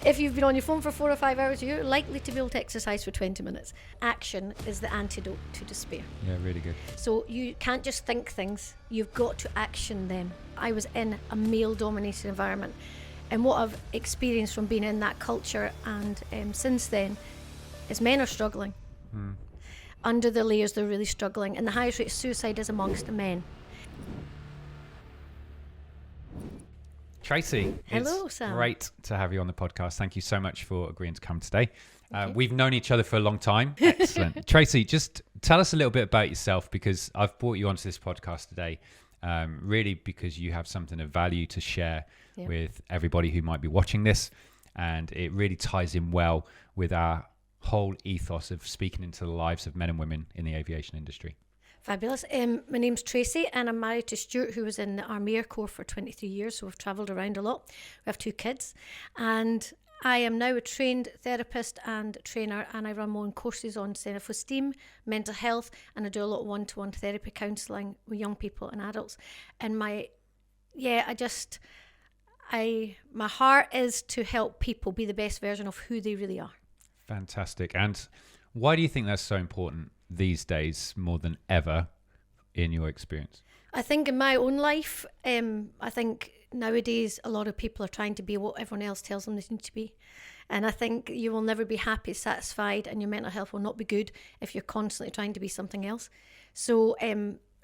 If you've been on your phone for 4 or 5 hours, you're likely to be able to exercise for 20 minutes. Action is the antidote to despair. Yeah, really good. So you can't just think things, you've got to action them. I was in a male-dominated environment, and what I've experienced from being in that culture and since then is men are struggling. Under the layers, they're really struggling, and the highest rate of suicide is amongst the men. Tracy, Hello, it's Sam. great to have you on the podcast. Thank you so much for agreeing to come today. We've known each other for a long time. Excellent. Tracy, just tell us a little bit about yourself, because I've brought you onto this podcast today really because you have something of value to share with everybody who might be watching this, and it really ties in well with our whole ethos of speaking into the lives of men and women in the aviation industry. Fabulous. My name's Tracy, and I'm married to Stuart, who was in the Army Air Corps for 23 years, so we've travelled around a lot. We have 2 kids, and I am now a trained therapist and trainer, and I run my own courses on self-esteem, mental health, and I do a lot of one-to-one therapy counselling with young people and adults. And my heart is to help people be the best version of who they really are. Fantastic. And why do you think that's so important these days more than ever in your experience? I think in my own life, I think nowadays a lot of people are trying to be what everyone else tells them they need to be. And I think you will never be happy, satisfied, and your mental health will not be good if you're constantly trying to be something else. So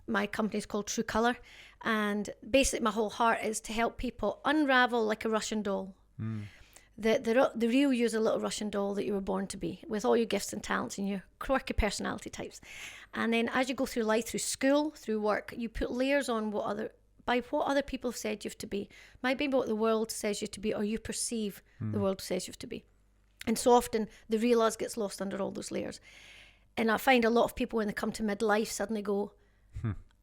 my company is called True Colour, and basically my whole heart is to help people unravel like a Russian doll. The real you is a little Russian doll that you were born to be, with all your gifts and talents and your quirky personality types. And then as you go through life, through school, through work, you put layers on what other people have said you have to be. Might be what the world says you have to be, or you perceive the world says you have to be. And so often the real us gets lost under all those layers. And I find a lot of people when they come to midlife suddenly go,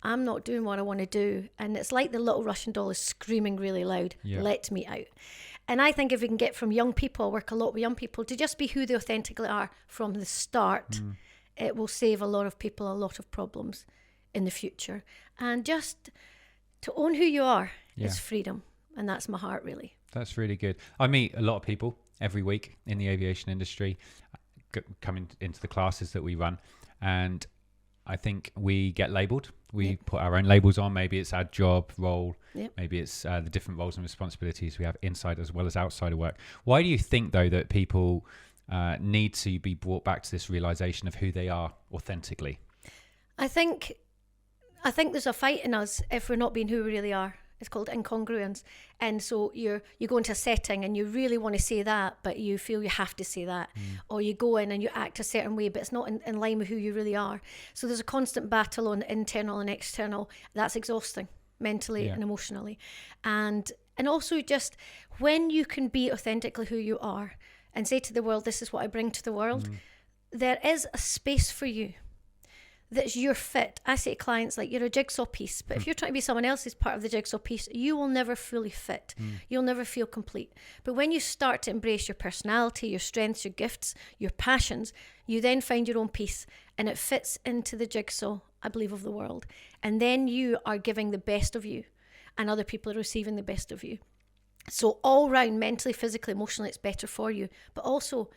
I'm not doing what I want to do. And it's like the little Russian doll is screaming really loud, let me out. And I think if we can get from young people, I work a lot with young people, to just be who they authentically are from the start, it will save a lot of people a lot of problems in the future. And just to own who you are is freedom. And that's my heart, really. That's really good. I meet a lot of people every week in the aviation industry coming into the classes that we run. And I think we get labelled. We put our own labels on. Maybe it's our job role. Maybe it's the different roles and responsibilities we have inside as well as outside of work. Why do you think, though, that people need to be brought back to this realisation of who they are authentically? I think there's a fight in us if we're not being who we really are. It's called incongruence. And so you go into a setting and you really want to say that, but you feel you have to say that. Or you go in and you act a certain way, but it's not in line with who you really are. So there's a constant battle on internal and external. That's exhausting mentally and emotionally. And also just when you can be authentically who you are and say to the world, this is what I bring to the world, there is a space for you. That's your fit. I say to clients, like, you're a jigsaw piece, but if you're trying to be someone else's part of the jigsaw piece, you will never fully fit. You'll never feel complete. But when you start to embrace your personality, your strengths, your gifts, your passions, you then find your own piece, and it fits into the jigsaw, I believe, of the world. And then you are giving the best of you, and other people are receiving the best of you. So all round, mentally, physically, emotionally, it's better for you. But also,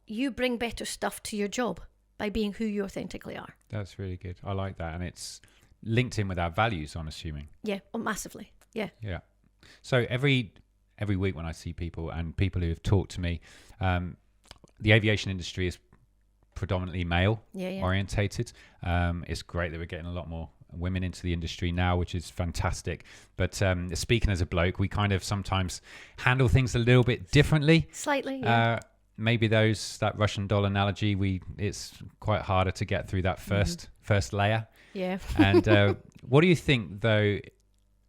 you bring better stuff to your job by being who you authentically are. That's really good. I like that. And it's linked in with our values, I'm assuming. Yeah, massively. Yeah. So every week when I see people and people who have talked to me, the aviation industry is predominantly male orientated. It's great that we're getting a lot more women into the industry now, which is fantastic. But speaking as a bloke, we kind of sometimes handle things a little bit differently. Slightly, maybe that Russian doll analogy, it's quite harder to get through that first layer. Yeah. And what do you think, though,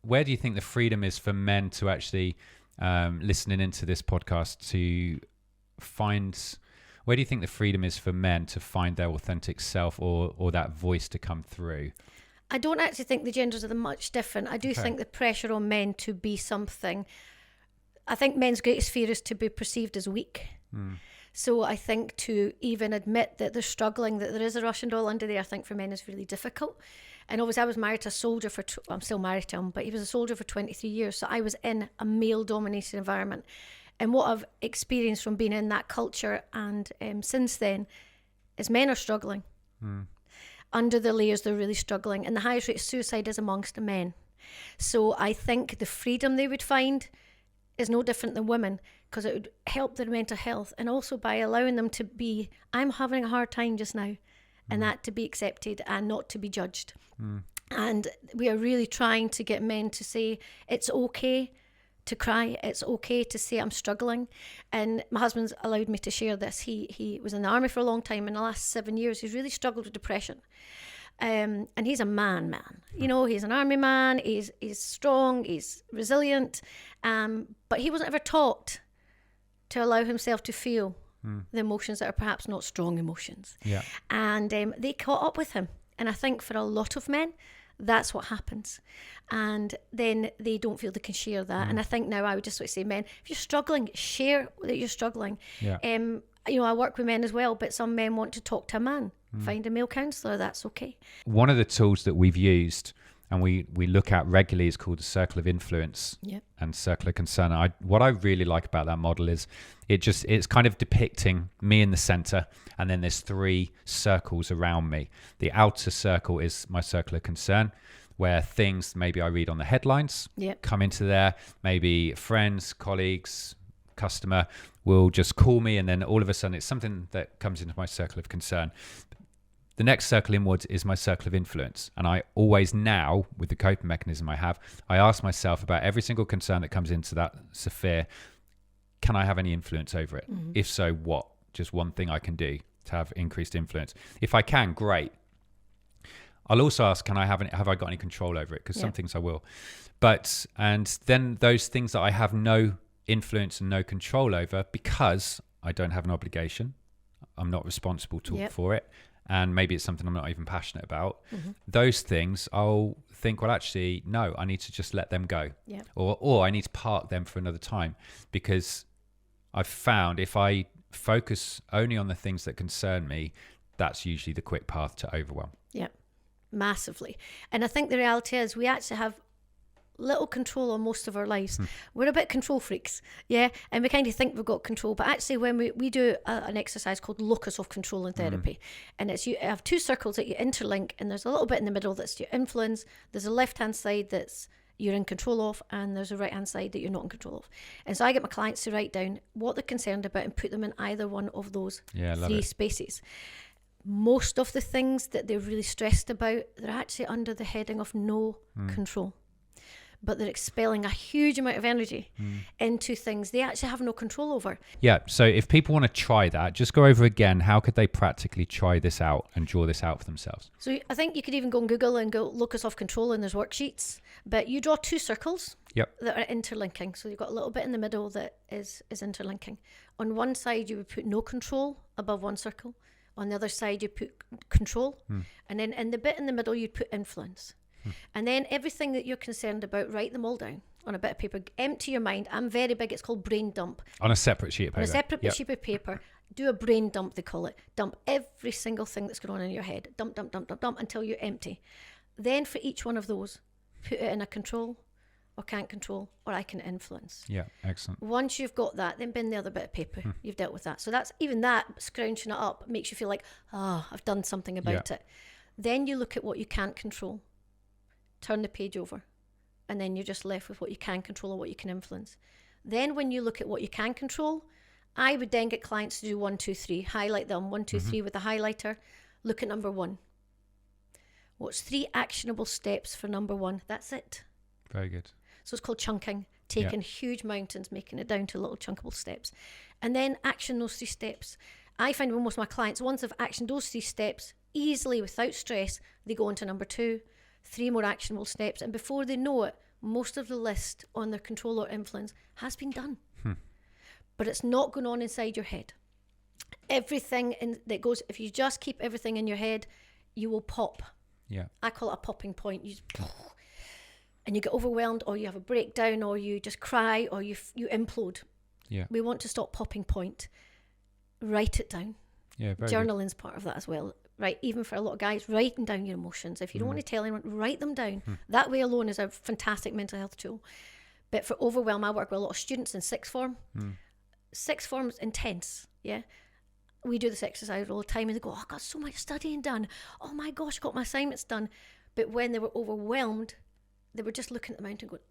where do you think the freedom is for men to actually listening into this podcast to find, where do you think the freedom is for men to find their authentic self or that voice to come through? I don't actually think the genders are that much different. I do think the pressure on men to be something, I think men's greatest fear is to be perceived as weak. So I think to even admit that they're struggling, that there is a Russian doll under there, I think for men is really difficult. And obviously I was married to a soldier I'm still married to him, but he was a soldier for 23 years. So I was in a male-dominated environment. And what I've experienced from being in that culture and since then is men are struggling. Under the layers, they're really struggling. And the highest rate of suicide is amongst the men. So I think the freedom they would find is no different than women, because it would help their mental health. And also by allowing them to be, I'm having a hard time just now, and that to be accepted and not to be judged. And we are really trying to get men to say, it's okay to cry. It's okay to say I'm struggling. And my husband's allowed me to share this. He was in the army for a long time. In the last 7 years, he's really struggled with depression. And he's a man. You know, he's an army man. He's strong. He's resilient. But he wasn't ever taught to allow himself to feel the emotions that are perhaps not strong emotions. Yeah. And they caught up with him. And I think for a lot of men, that's what happens. And then they don't feel they can share that. And I think now I would just sort of say, men, if you're struggling, share that you're struggling. Yeah. You know, I work with men as well, but some men want to talk to a man. Find a male counsellor, that's okay. One of the tools that we've used and we look at regularly is called the circle of influence and circle of concern. What I really like about that model is it's kind of depicting me in the center, and then there's 3 circles around me. The outer circle is my circle of concern, where things maybe I read on the headlines come into there. Maybe friends, colleagues, customer will just call me, and then all of a sudden it's something that comes into my circle of concern. The next circle inwards is my circle of influence. And I always now, with the coping mechanism I have, I ask myself about every single concern that comes into that sphere, can I have any influence over it? If so, what? Just one thing I can do to have increased influence. If I can, great. I'll also ask, have I got any control over it? Because some things I will. And then those things that I have no influence and no control over, because I don't have an obligation, I'm not responsible for it, and maybe it's something I'm not even passionate about, those things I'll think, well, actually, no, I need to just let them go. Or I need to park them for another time, because I've found if I focus only on the things that concern me, that's usually the quick path to overwhelm. Yeah, massively. And I think the reality is we actually have little control on most of our lives. We're a bit control freaks, and we kind of think we've got control, but actually when we do an exercise called locus of control in therapy, and it's you have 2 circles that you interlink, and there's a little bit in the middle that's your influence, there's a left hand side that's you're in control of, and there's a right hand side that you're not in control of. And so I get my clients to write down what they're concerned about and put them in either one of those 3 spaces. Most of the things that they're really stressed about, they're actually under the heading of no control. But they're expelling a huge amount of energy into things they actually have no control over. Yeah, so if people want to try that, just go over again, how could they practically try this out and draw this out for themselves? So I think you could even go on Google and go locus of control, and there's worksheets. But you draw 2 circles that are interlinking. So you've got a little bit in the middle that is interlinking. On one side, you would put no control above one circle. On the other side, you put control. And then in the bit in the middle, you'd put influence. And then everything that you're concerned about, write them all down on a bit of paper. Empty your mind. I'm very big. It's called brain dump. On a separate sheet of paper. On a separate sheet of paper. Do a brain dump, they call it. Dump every single thing that's going on in your head. Dump, dump, dump, dump, dump until you're empty. Then for each one of those, put it in a control or can't control or I can influence. Yeah, excellent. Once you've got that, then bin the other bit of paper. You've dealt with that. So that's even that, scrounging it up makes you feel like, I've done something about it. Then you look at what you can't control. Turn the page over, and then you're just left with what you can control or what you can influence. Then when you look at what you can control, I would then get clients to do 1, 2, 3, highlight them 1, 2, 3 with a highlighter. Look at number 1. What's 3 actionable steps for number 1? That's it. Very good. So it's called chunking, taking huge mountains, making it down to little chunkable steps, and then action those 3 steps. I find with most of my clients, once they've actioned those 3 steps easily without stress, they go into number 2. 3 more actionable steps, and before they know it, most of the list on their control or influence has been done. But it's not going on inside your head. Everything that goes, if you just keep everything in your head, you will pop. Yeah. I call it a popping point. And you get overwhelmed, or you have a breakdown, or you just cry, or you implode. Yeah. We want to stop popping point. Write it down. Yeah, very Journaling's part of that as well. Right, even for a lot of guys, writing down your emotions. If you don't want to tell anyone, write them down. That way alone is a fantastic mental health tool. But for overwhelm, I work with a lot of students in 6th form. sixth form's intense, yeah. We do this exercise all the time and they go, oh, I got so much studying done. Oh my gosh, got my assignments done. But when they were overwhelmed, they were just looking at the mountain going,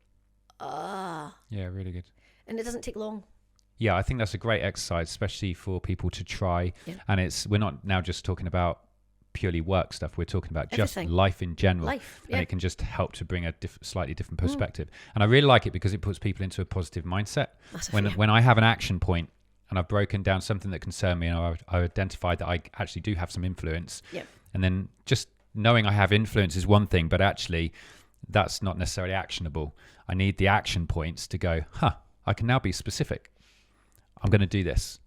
ah. Yeah, really good. And it doesn't take long. Yeah, I think that's a great exercise, especially for people to try. Yeah. And we're not now just talking about purely work stuff. We're talking about just Everything. life in general. Life, And it can just help to bring a slightly different Mm. perspective. And I really like it because it puts people into a positive mindset. Massively. When I have an action point and I've broken down something that concerned me and I identified that I actually do have some influence. Yep. And then just knowing I have influence is one thing, but actually that's not necessarily actionable. I need the action points to go, I can now be specific. I'm going to do this.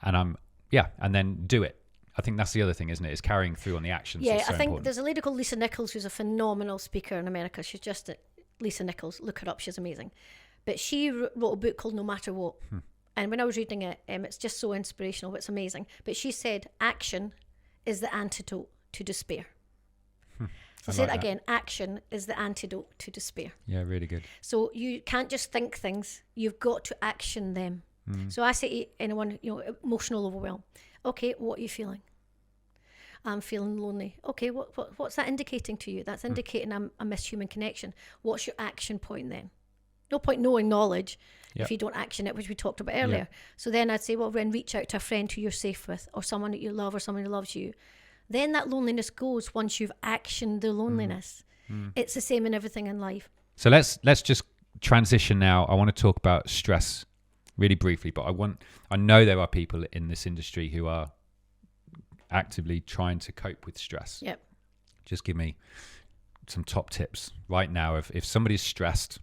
And and then do it. I think that's the other thing, isn't it? Is carrying through on the actions. Yeah, That's so I think important. there's a lady called Lisa Nichols who's a phenomenal speaker in America. She's just Lisa Nichols. Look her up. She's amazing. But she wrote a book called No Matter What. And when I was reading it, it's just so inspirational. It's amazing. But she said action is the antidote to despair. So say that again. Action is the antidote to despair. Yeah, really good. So you can't just think things. You've got to action them. So I say to anyone, emotional overwhelm. Okay, what are you feeling? I'm feeling lonely. Okay, what's that indicating to you? That's indicating I miss human connection. What's your action point then? No point knowing knowledge if you don't action it, which we talked about earlier. So then I'd say, well, then reach out to a friend who you're safe with, or someone that you love, or someone who loves you. Then that loneliness goes once you've actioned the loneliness. It's the same in everything in life. So let's just transition now. I want to talk about stress really briefly, but I know there are people in this industry who are actively trying to cope with stress. Yep. Just give me some top tips right now. If somebody's stressed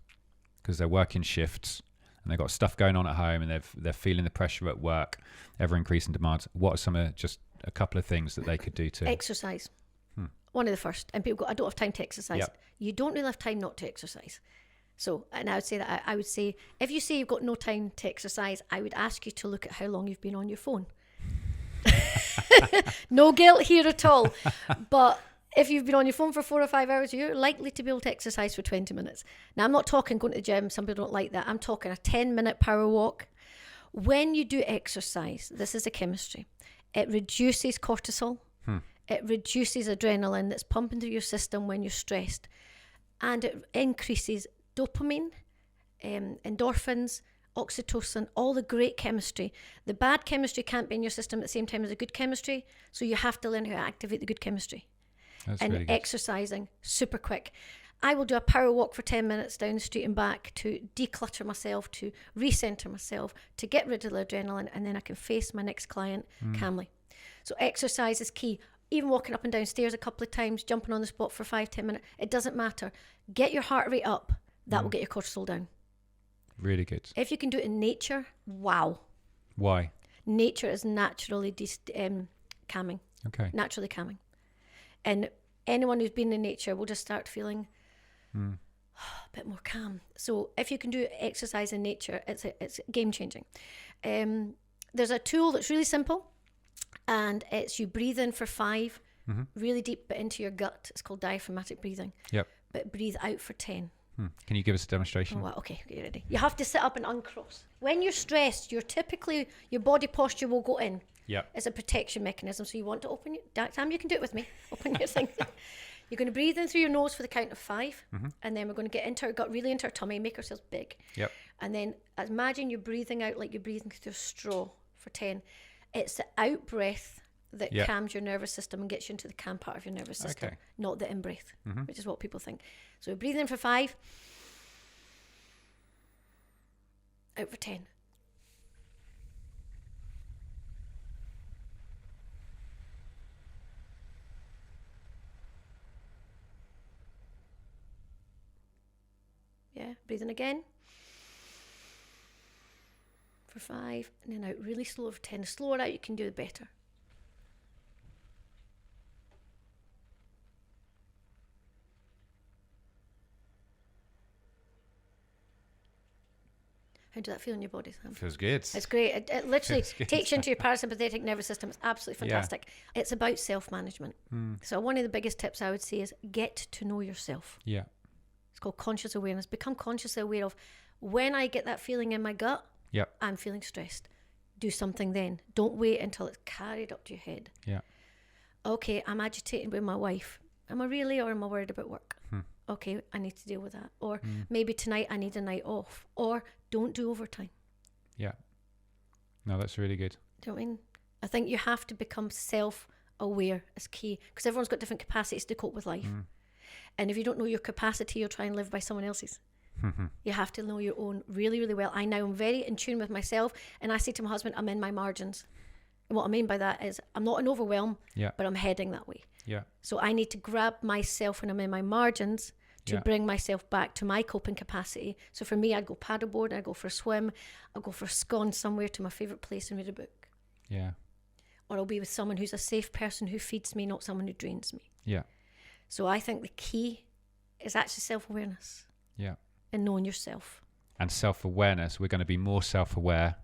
because they're working shifts and they've got stuff going on at home and they're feeling the pressure at work, ever increasing demands, what are some of just a couple of things that they could do to exercise? One of the first. And people go, I don't have time to exercise. Yep. You don't really have time not to exercise. So, and I would say that I would say, if you say you've got no time to exercise, I would ask you to look at how long you've been on your phone. No guilt here at all. But if you've been on your phone for 4 or 5 hours, you're likely to be able to exercise for 20 minutes. Now, I'm not talking going to the gym. Some people don't like that. I'm talking a 10-minute power walk. When you do exercise, this is the chemistry. It reduces cortisol. It reduces adrenaline that's pumping through your system when you're stressed. And it increases dopamine, endorphins, oxytocin, all the great chemistry. The bad chemistry can't be in your system at the same time as the good chemistry, so you have to learn how to activate the good chemistry. That's and really good. Exercising, super quick. I will do a power walk for 10 minutes down the street and back to declutter myself, to recenter myself, to get rid of the adrenaline, and then I can face my next client calmly. So exercise is key. Even walking up and down stairs a couple of times, jumping on the spot for 5-10 minutes, it doesn't matter. Get your heart rate up. That will get your cortisol down. Really good. If you can do it in nature, wow. Why? Nature is naturally calming. Okay. Naturally calming. And anyone who's been in nature will just start feeling a bit more calm. So if you can do exercise in nature, it's game changing. There's a tool that's really simple, and it's you breathe in for 5, really deep, but into your gut. It's called diaphragmatic breathing. Yep. But breathe out for 10. Can you give us a demonstration? Oh, well, okay, get ready. You have to sit up and uncross. When you're stressed, your body posture will go in. Yep. It's a protection mechanism. So you want to open your, Sam, you can do it with me. Open your thing. You're going to breathe in through your nose for the count of 5. And then we're going to get into our gut, really into our tummy, make ourselves big. Yep. And then imagine you're breathing out like you're breathing through a straw for 10. It's the out breath that calms your nervous system and gets you into the calm part of your nervous system, not the in breath, which is what people think. So breathe in for 5, out for 10. Yeah, breathe in again for 5, and then out really slow for 10. The slower out you can do, the better. How does that feel in your body, Sam? Feels good. It's great. It literally takes you into your parasympathetic nervous system. It's absolutely fantastic. It's about self-management. So one of the biggest tips I would say is get to know yourself. Yeah. It's called conscious awareness. Become consciously aware of when I get that feeling in my gut, Yep. I'm feeling stressed. do something then. Don't wait until it's carried up to your head. Yeah. Okay, I'm agitated with my wife. Am I really, or am I worried about work? Hmm. Okay, I need to deal with that. Or maybe tonight I need a night off. Or don't do overtime. Yeah. No, that's really good. Do you know what I mean? I think you have to become self-aware is key, because everyone's got different capacities to cope with life. And if you don't know your capacity, you'll try and live by someone else's. You have to know your own really, really well. I now am very in tune with myself, and I say to my husband, I'm in my margins. And what I mean by that is I'm not in overwhelm, but I'm heading that way. Yeah. So I need to grab myself when I'm in my margins to bring myself back to my coping capacity. So for me, I'd go paddleboard, I'd go for a swim, I'll go for a scone somewhere to my favourite place and read a book. Yeah. Or I'll be with someone who's a safe person who feeds me, not someone who drains me. Yeah. So I think the key is actually self-awareness. Yeah. And knowing yourself. And self-awareness, we're going to be more self-aware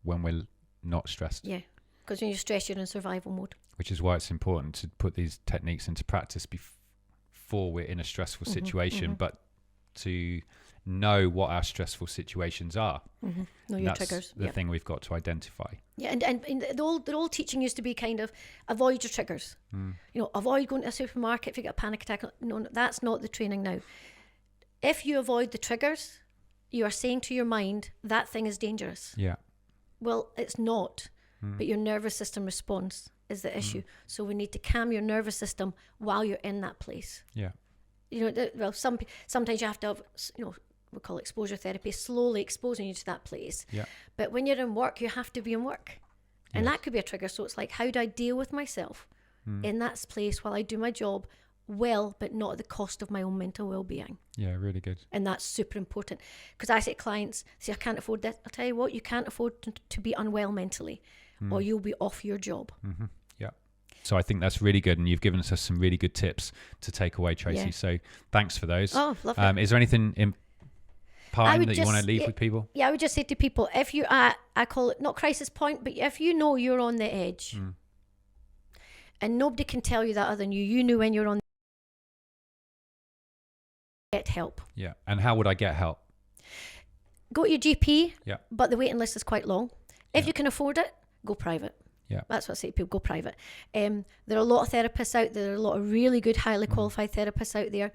when we're not stressed. Yeah. Because when you're stressed, you're in survival mode. Which is why it's important to put these techniques into practice before we're in a stressful situation, but to know what our stressful situations are. Know your triggers. The thing we've got to identify. Yeah, and the old teaching used to be kind of avoid your triggers. Avoid going to a supermarket if you get a panic attack. No, that's not the training now. If you avoid the triggers, you are saying to your mind, that thing is dangerous. Yeah. Well, it's not, but your nervous system response is the issue. So we need to calm your nervous system while you're in that place. Yeah. Sometimes you have to have, we call it exposure therapy, slowly exposing you to that place. Yeah. But when you're in work, you have to be in work. And that could be a trigger. So it's like, how do I deal with myself in that place while I do my job well, but not at the cost of my own mental well-being? Yeah, really good. And that's super important. Because I say to clients, I can't afford this. I'll tell you what, you can't afford to be unwell mentally, or you'll be off your job. Yeah. So I think that's really good. And you've given us some really good tips to take away, Tracy. Yeah. So thanks for those. Oh, lovely. Is there anything in parting that you want to leave with people? Yeah, I would just say to people, if you're at, I call it not crisis point, but if you know you're on the edge, and nobody can tell you that other than you know when you're on, get help. Yeah. And how would I get help? Go to your GP, Yeah. but the waiting list is quite long. If you can afford it, go private. Yeah. That's what I say to people, go private. There are a lot of therapists out there. There are a lot of really good, highly qualified therapists out there.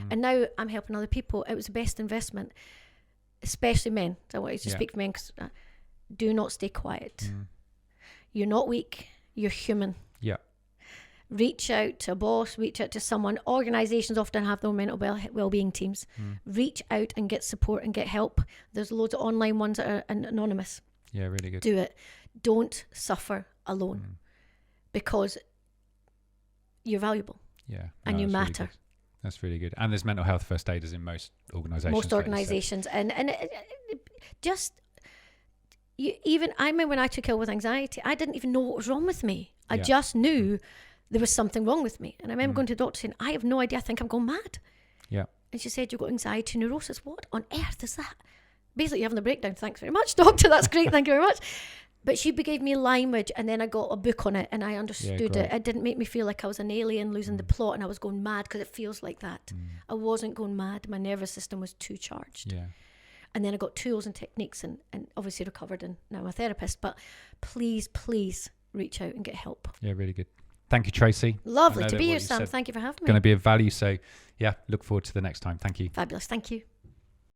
And now I'm helping other people. It was the best investment, especially men. So I want you to speak for men, because do not stay quiet. You're not weak. You're human. Yeah. Reach out to a boss, reach out to someone. Organisations often have their mental well-being teams. Reach out and get support and get help. There's loads of online ones that are anonymous. Yeah, really good. Do it. Don't suffer alone, because you're valuable. Yeah. And you that's really matter. good. That's really good. And there's mental health first aiders in most organisations. Most organisations. And even I remember when I took ill with anxiety, I didn't even know what was wrong with me. I just knew there was something wrong with me. And I remember going to the doctor saying, I have no idea, I think I'm going mad. Yeah. And she said, you've got anxiety neurosis. What on earth is that? Basically, you're having a breakdown. Thanks very much, doctor. That's great. Thank you very much. But she gave me language, and then I got a book on it, and I understood it. It didn't make me feel like I was an alien losing the plot and I was going mad, because it feels like that. I wasn't going mad. My nervous system was too charged. Yeah. And then I got tools and techniques, and obviously recovered, and now I'm a therapist. But please reach out and get help. Yeah, really good. Thank you, Tracy. Lovely to be here, Sam. Thank you for having me. Going to be of value. So, yeah, look forward to the next time. Thank you. Fabulous. Thank you.